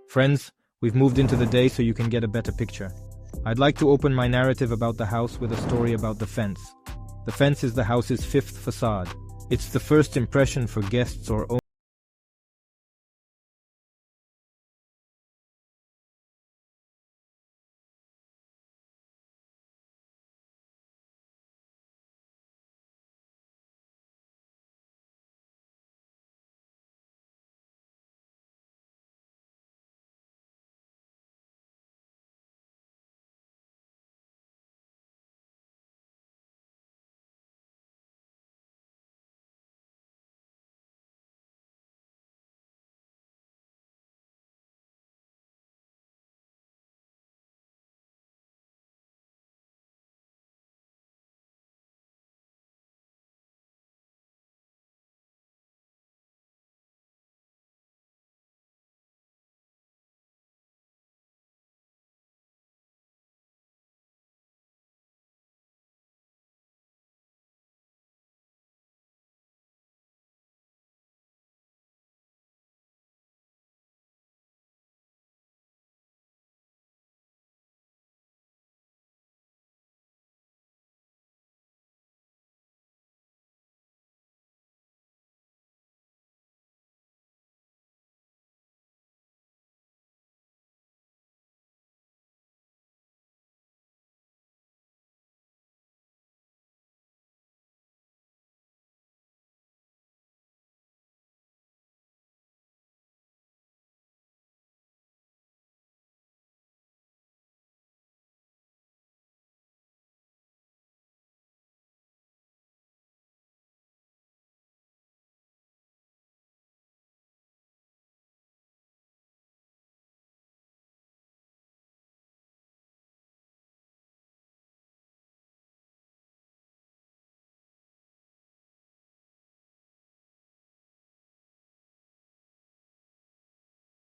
Friends, we've moved into the day so you can get a better picture. I'd like to open my narrative about the house with a story about the fence. The fence is the house's fifth facade. It's the first impression for guests or owners.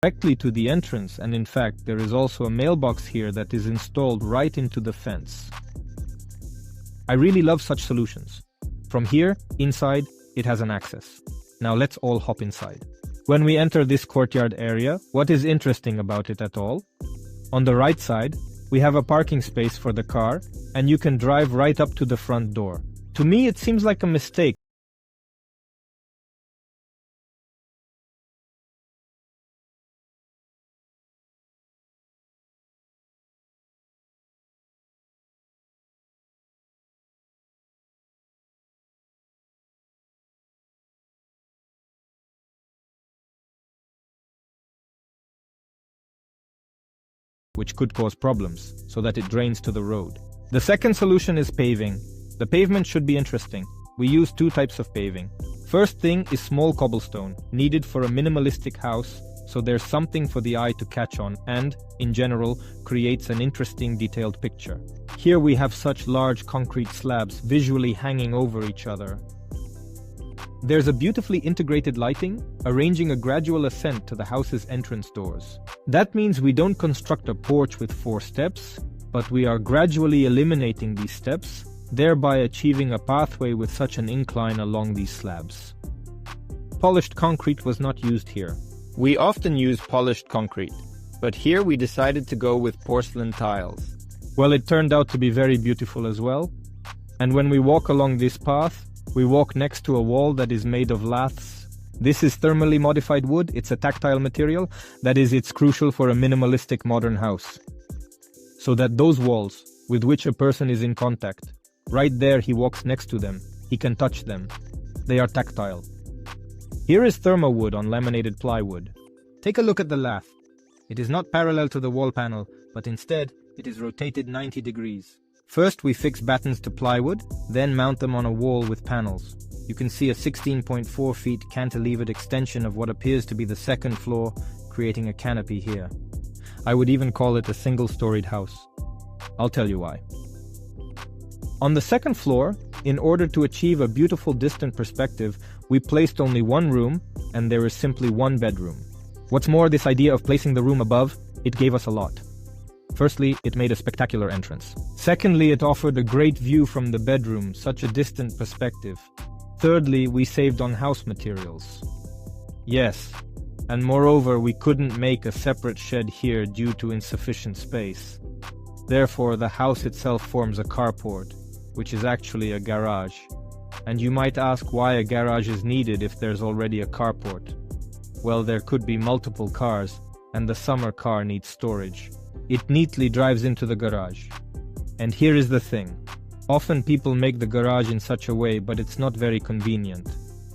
Directly to the entrance, and in fact there is also a mailbox here that is installed right into the fence. I really love such solutions. From here, inside, it has an access. Now let's all hop inside. When we enter this courtyard area, what is interesting about it at all? On the right side, we have a parking space for the car, and you can drive right up to the front door. To me, it seems like a mistake. Which could cause problems, so that it drains to the road. The second solution is paving. The pavement should be interesting. We use two types of paving. First thing is small cobblestone, needed for a minimalistic house, so there's something for the eye to catch on and, in general, creates an interesting detailed picture. Here we have such large concrete slabs visually hanging over each other. There's a beautifully integrated lighting, arranging a gradual ascent to the house's entrance doors. That means we don't construct a porch with 4 steps, but we are gradually eliminating these steps, thereby achieving a pathway with such an incline along these slabs. Polished concrete was not used here. We often use polished concrete, but here we decided to go with porcelain tiles. Well, it turned out to be very beautiful as well. And when we walk along this path, we walk next to a wall that is made of laths. This is thermally modified wood. It's a tactile material. That is, it's crucial for a minimalistic modern house. So that those walls, with which a person is in contact, right there he walks next to them, he can touch them. They are tactile. Here is thermowood on laminated plywood. Take a look at the lath. It is not parallel to the wall panel, but instead, it is rotated 90 degrees. First, we fix battens to plywood, then mount them on a wall with panels. You can see a 16.4 feet cantilevered extension of what appears to be the second floor, creating a canopy here. I would even call it a single-storied house. I'll tell you why. On the second floor, in order to achieve a beautiful distant perspective, we placed only one room, and there is simply one bedroom. What's more, this idea of placing the room above, it gave us a lot. Firstly, it made a spectacular entrance. Secondly, it offered a great view from the bedroom, such a distant perspective. Thirdly, we saved on house materials. Yes, And moreover, we couldn't make a separate shed here due to insufficient space. Therefore, the house itself forms a carport, which is actually a garage. And you might ask why a garage is needed if there's already a carport. Well, there could be multiple cars, and the summer car needs storage. It neatly drives into the garage. And here is the thing. Often people make the garage in such a way, but it's not very convenient.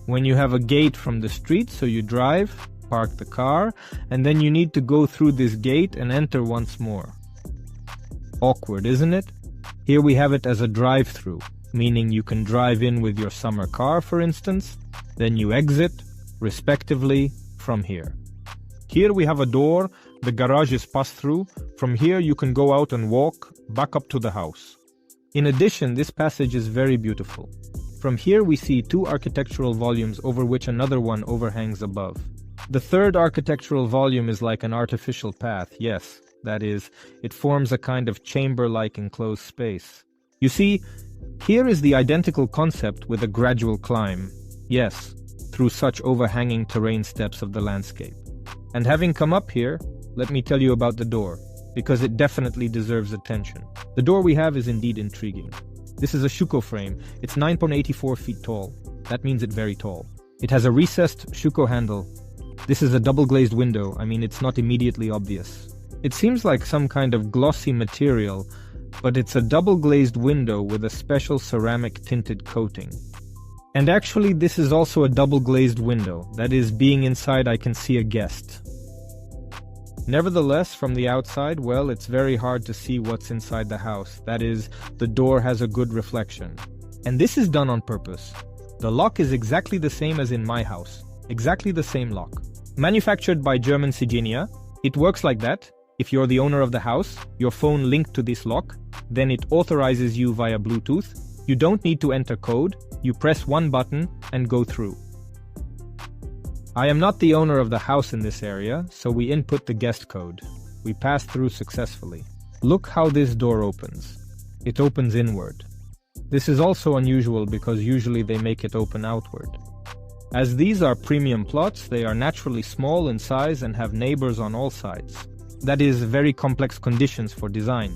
When you have a gate from the street, so you drive, park the car, and then you need to go through this gate and enter once more. Awkward, isn't it? Here we have it as a drive-through, meaning you can drive in with your summer car, for instance, then you exit, respectively, from here. Here we have a door, the garage is pass-through. From here you can go out and walk back up to the house. In addition, this passage is very beautiful. From here we see two architectural volumes over which another one overhangs above. The third architectural volume is like an artificial path, yes, that is, it forms a kind of chamber-like enclosed space. You see, here is the identical concept with a gradual climb, yes, through such overhanging terrain steps of the landscape. And having come up here, let me tell you about the door, because it definitely deserves attention. The door we have is indeed intriguing. This is a shuko frame. It's 9.84 feet tall. That means it's very tall. It has a recessed shuko handle. This is a double-glazed window. I mean, it's not immediately obvious. It seems like some kind of glossy material, but it's a double-glazed window with a special ceramic tinted coating. And actually, this is also a double-glazed window. That is, being inside, I can see a guest. Nevertheless, from the outside, well, it's very hard to see what's inside the house. That is, the door has a good reflection. And this is done on purpose. The lock is exactly the same as in my house. Exactly the same lock. Manufactured by German Sigenia, it works like that. If you're the owner of the house, your phone linked to this lock, then it authorizes you via Bluetooth. You don't need to enter code. You press one button and go through. I am not the owner of the house in this area, so we input the guest code. We pass through successfully. Look how this door opens. It opens inward. This is also unusual because usually they make it open outward. As these are premium plots, they are naturally small in size and have neighbors on all sides. That is, very complex conditions for design.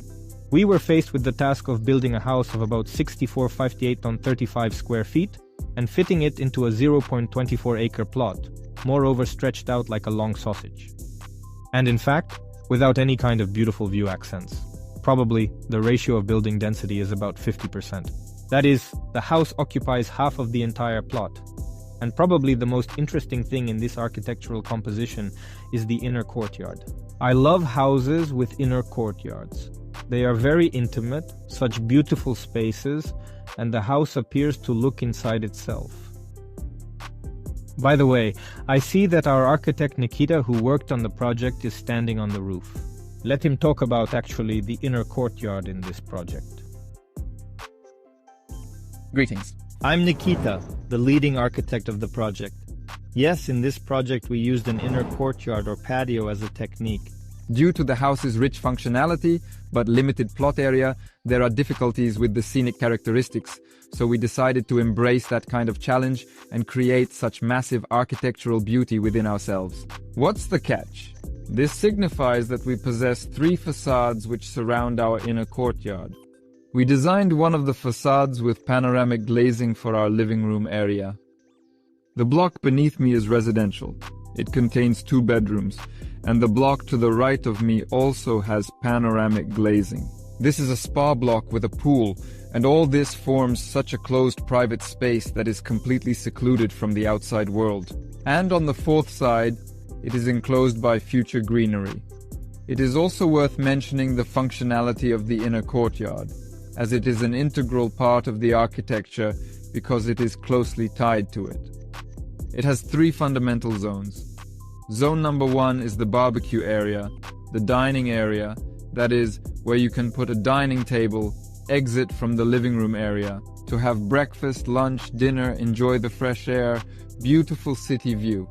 We were faced with the task of building a house of about 6458 on 35 square feet and fitting it into a 0.24 acre plot, moreover stretched out like a long sausage. And in fact, without any kind of beautiful view accents. Probably, the ratio of building density is about 50%. That is, the house occupies half of the entire plot. And probably the most interesting thing in this architectural composition is the inner courtyard. I love houses with inner courtyards. They are very intimate, such beautiful spaces, and the house appears to look inside itself. By the way, I see that our architect Nikita, who worked on the project, is standing on the roof. Let him talk about actually the inner courtyard in this project. Greetings. I'm Nikita, the leading architect of the project. Yes, in this project we used an inner courtyard or patio as a technique. Due to the house's rich functionality but limited plot area, there are difficulties with the scenic characteristics, so we decided to embrace that kind of challenge and create such massive architectural beauty within ourselves. What's the catch? This signifies that we possess 3 facades which surround our inner courtyard. We designed one of the facades with panoramic glazing for our living room area. The block beneath me is residential. It contains 2 bedrooms, and the block to the right of me also has panoramic glazing. This is a spa block with a pool, and all this forms such a closed private space that is completely secluded from the outside world. And on the 4th side, it is enclosed by future greenery. It is also worth mentioning the functionality of the inner courtyard, as it is an integral part of the architecture because it is closely tied to it. It has 3 fundamental zones. Zone number 1 is the barbecue area, the dining area, that is, where you can put a dining table, exit from the living room area, to have breakfast, lunch, dinner, enjoy the fresh air, beautiful city view.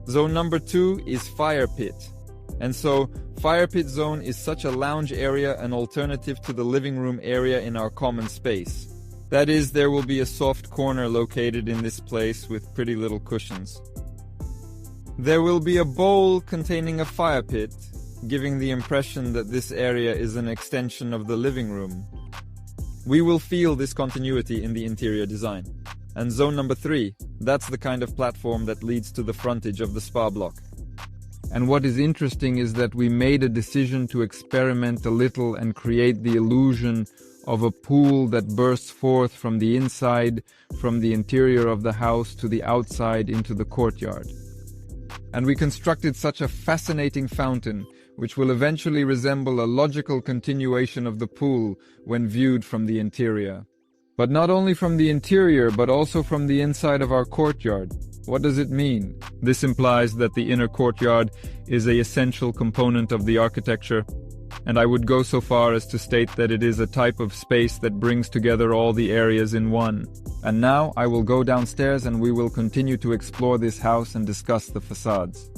Zone number 2 is fire pit. And so, fire pit zone is such a lounge area, an alternative to the living room area in our common space. That is, there will be a soft corner located in this place with pretty little cushions. There will be a bowl containing a fire pit, giving the impression that this area is an extension of the living room. We will feel this continuity in the interior design. And zone number 3, that's the kind of platform that leads to the frontage of the spa block. And what is interesting is that we made a decision to experiment a little and create the illusion of a pool that bursts forth from the inside, from the interior of the house to the outside into the courtyard. And we constructed such a fascinating fountain, which will eventually resemble a logical continuation of the pool when viewed from the interior. But not only from the interior, but also from the inside of our courtyard. What does it mean? This implies that the inner courtyard is an essential component of the architecture, and I would go so far as to state that it is a type of space that brings together all the areas in one. And now I will go downstairs and we will continue to explore this house and discuss the facades.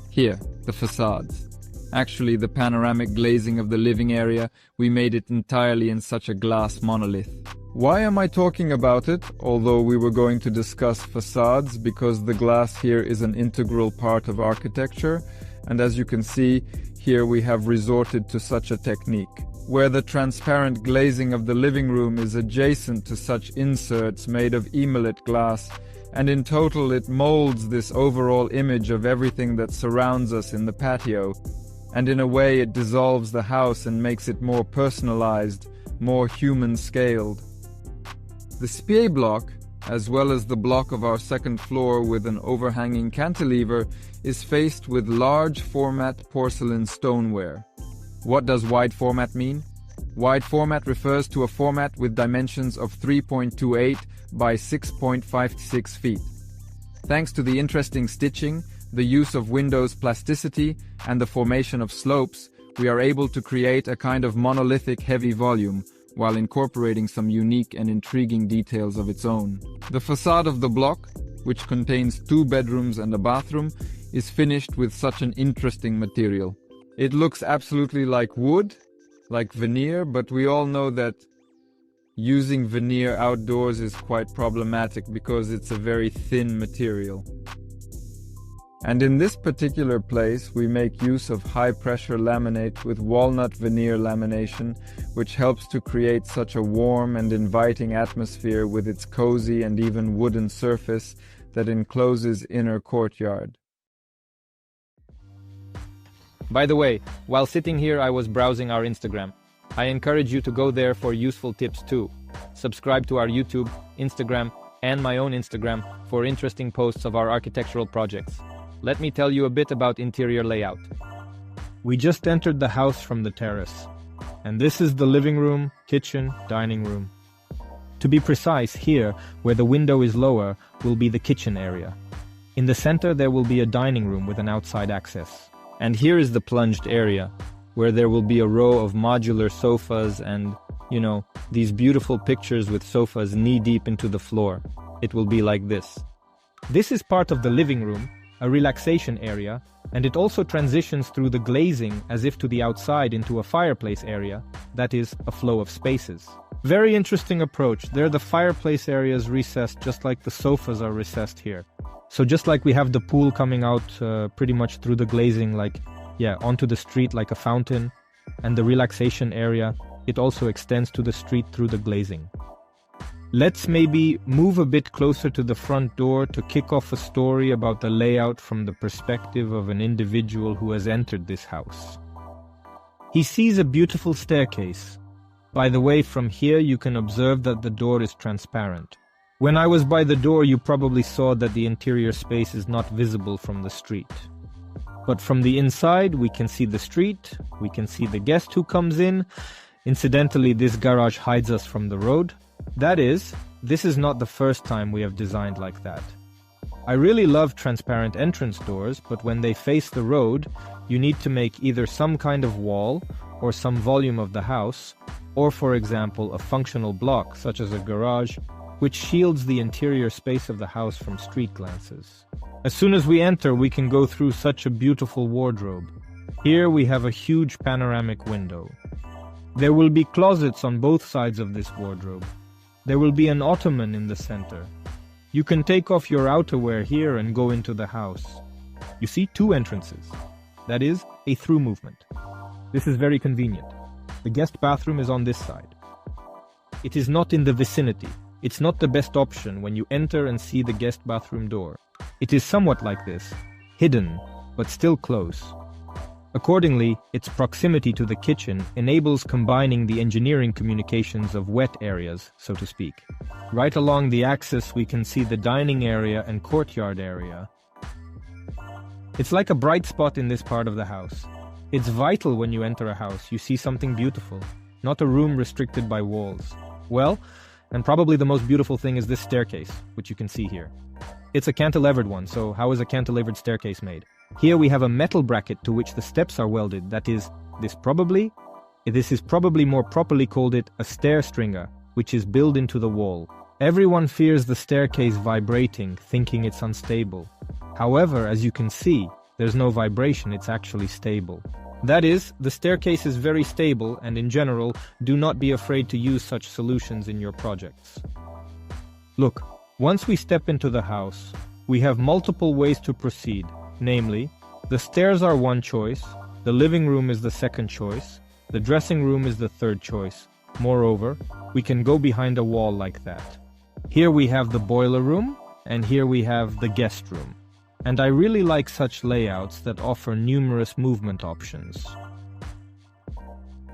Here, the facades. Actually, the panoramic glazing of the living area, we made it entirely in such a glass monolith. Why am I talking about it, although we were going to discuss facades? Because the glass here is an integral part of architecture, and as you can see, here we have resorted to such a technique, where the transparent glazing of the living room is adjacent to such inserts made of emelit glass, and in total it molds this overall image of everything that surrounds us in the patio. And in a way it dissolves the house and makes it more personalized, more human-scaled. The spie block, as well as the block of our second floor with an overhanging cantilever, is faced with large format porcelain stoneware. What does wide format mean? Wide format refers to a format with dimensions of 3.28 by 6.56 feet. Thanks to the interesting stitching, the use of windows plasticity, and the formation of slopes, we are able to create a kind of monolithic heavy volume, while incorporating some unique and intriguing details of its own. The facade of the block, which contains 2 bedrooms and a bathroom, is finished with such an interesting material. It looks absolutely like wood, like veneer, but we all know that using veneer outdoors is quite problematic because it's a very thin material. And in this particular place, we make use of high-pressure laminate with walnut veneer lamination, which helps to create such a warm and inviting atmosphere with its cozy and even wooden surface that encloses inner courtyard. By the way, while sitting here I was browsing our Instagram. I encourage you to go there for useful tips too. Subscribe to our YouTube, Instagram, and my own Instagram for interesting posts of our architectural projects. Let me tell you a bit about interior layout. We just entered the house from the terrace, and this is the living room, kitchen, dining room. To be precise, here, where the window is lower, will be the kitchen area. In the center there will be a dining room with an outside access. And here is the plunged area, where there will be a row of modular sofas and, these beautiful pictures with sofas knee-deep into the floor. It will be like this. This is part of the living room, a relaxation area, and it also transitions through the glazing as if to the outside into a fireplace area, that is, a flow of spaces. Very interesting approach. There the fireplace area is recessed just like the sofas are recessed here. So just like we have the pool coming out pretty much through the glazing, onto the street like a fountain, and the relaxation area, it also extends to the street through the glazing. Let's maybe move a bit closer to the front door to kick off a story about the layout from the perspective of an individual who has entered this house. He sees a beautiful staircase. By the way, from here you can observe that the door is transparent. When I was by the door, you probably saw that the interior space is not visible from the street. But from the inside, we can see the street, we can see the guest who comes in. Incidentally, this garage hides us from the road. That is, this is not the first time we have designed like that. I really love transparent entrance doors, but when they face the road, you need to make either some kind of wall or some volume of the house, or for example, a functional block such as a garage, which shields the interior space of the house from street glances. As soon as we enter, we can go through such a beautiful wardrobe. Here we have a huge panoramic window. There will be closets on both sides of this wardrobe. There will be an ottoman in the center. You can take off your outerwear here and go into the house. You see 2 entrances. That is, a through movement. This is very convenient. The guest bathroom is on this side. It is not in the vicinity. It's not the best option when you enter and see the guest bathroom door. It is somewhat like this, hidden, but still close. Accordingly, its proximity to the kitchen enables combining the engineering communications of wet areas, so to speak. Right along the axis, we can see the dining area and courtyard area. It's like a bright spot in this part of the house. It's vital when you enter a house, you see something beautiful, not a room restricted by walls. Well, and probably the most beautiful thing is this staircase, which you can see here. It's a cantilevered one, so how is a cantilevered staircase made? Here we have a metal bracket to which the steps are welded. That is, this is probably more properly called a stair stringer, which is built into the wall. Everyone fears the staircase vibrating, thinking it's unstable. However, as you can see, there's no vibration, it's actually stable. That is, the staircase is very stable, and in general, do not be afraid to use such solutions in your projects. Look, once we step into the house, we have multiple ways to proceed. Namely, the stairs are one choice, the living room is the second choice, the dressing room is the third choice. Moreover, we can go behind a wall like that. Here we have the boiler room, and here we have the guest room. And I really like such layouts that offer numerous movement options.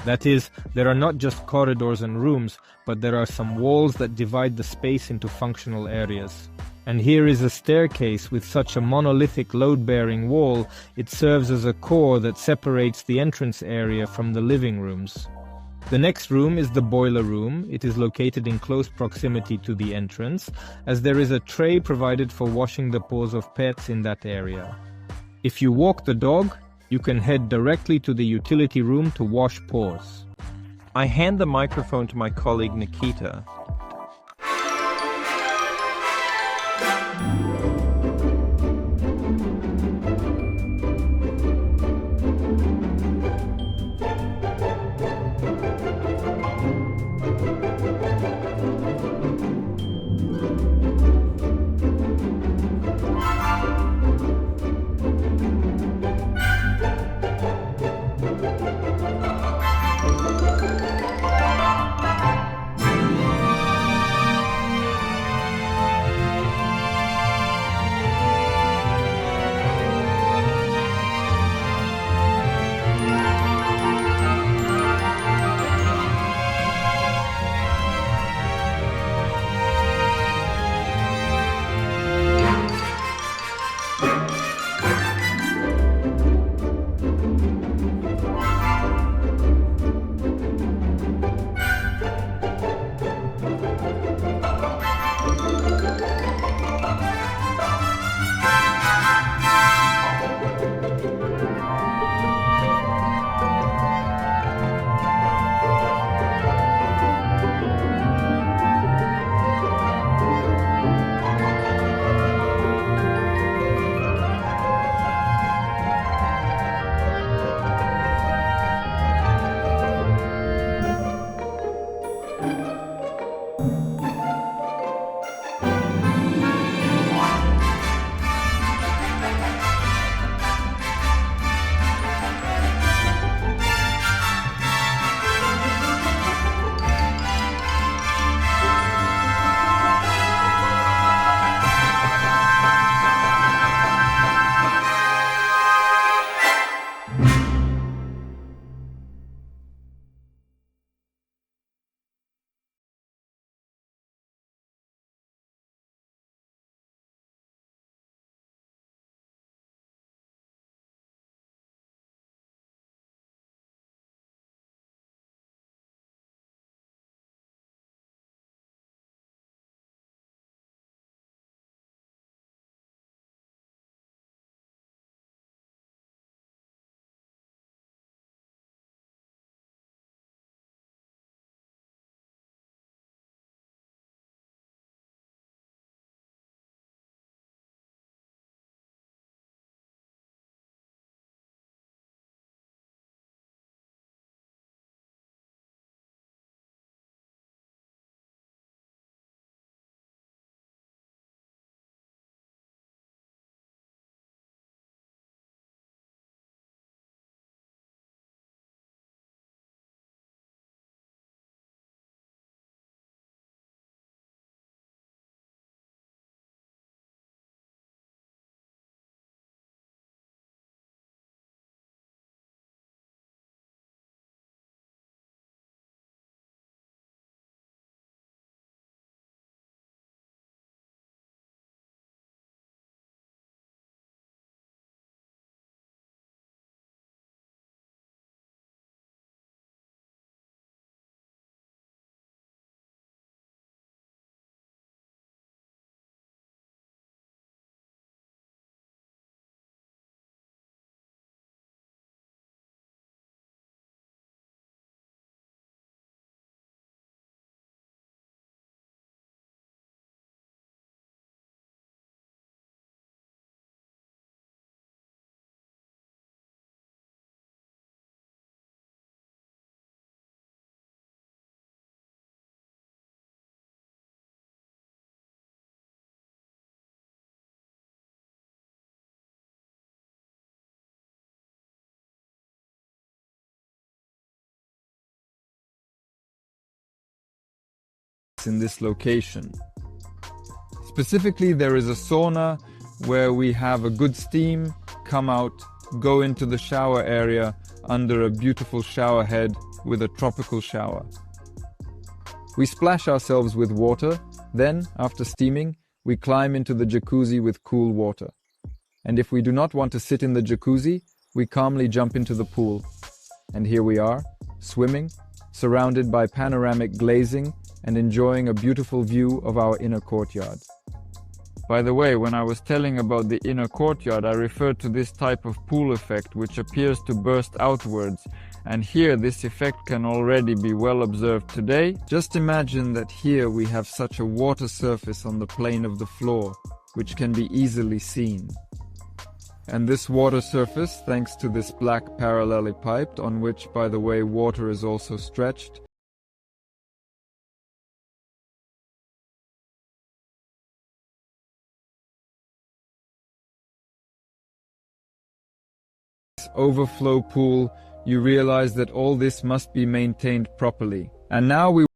That is, there are not just corridors and rooms, but there are some walls that divide the space into functional areas. And here is a staircase with such a monolithic load-bearing wall, it serves as a core that separates the entrance area from the living rooms. The next room is the boiler room. It is located in close proximity to the entrance, as there is a tray provided for washing the paws of pets in that area. If you walk the dog, you can head directly to the utility room to wash paws. I hand the microphone to my colleague Nikita. units in this location. Specifically, there is a sauna where we have a good steam, come out, go into the shower area under a beautiful shower head with a tropical shower. We splash ourselves with water, then, after steaming, we climb into the jacuzzi with cool water. And if we do not want to sit in the jacuzzi, we calmly jump into the pool. And here we are, swimming, surrounded by panoramic glazing and enjoying a beautiful view of our inner courtyard. By the way, when I was telling about the inner courtyard, I referred to this type of pool effect which appears to burst outwards, and here this effect can already be well observed today. Just imagine that here we have such a water surface on the plane of the floor, which can be easily seen. And this water surface, thanks to this black parallelepiped, on which, by the way, water is also stretched, overflow pool, you realize that all this must be maintained properly. And now we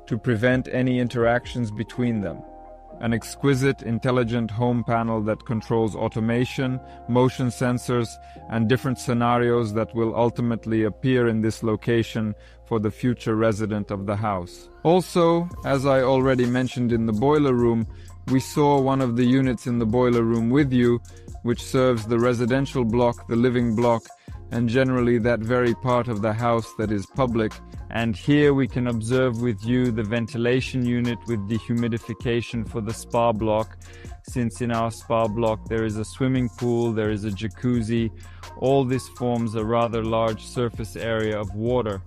to prevent any interactions between them. An exquisite, intelligent home panel that controls automation, motion sensors, and different scenarios that will ultimately appear in this location for the future resident of the house. Also, as I already mentioned in the boiler room, we saw one of the units in the boiler room with you, which serves the residential block, the living block, and generally that very part of the house that is public. And here we can observe with you the ventilation unit with dehumidification for the spa block, since in our spa block there is a swimming pool, there is a jacuzzi. All this forms a rather large surface area of water.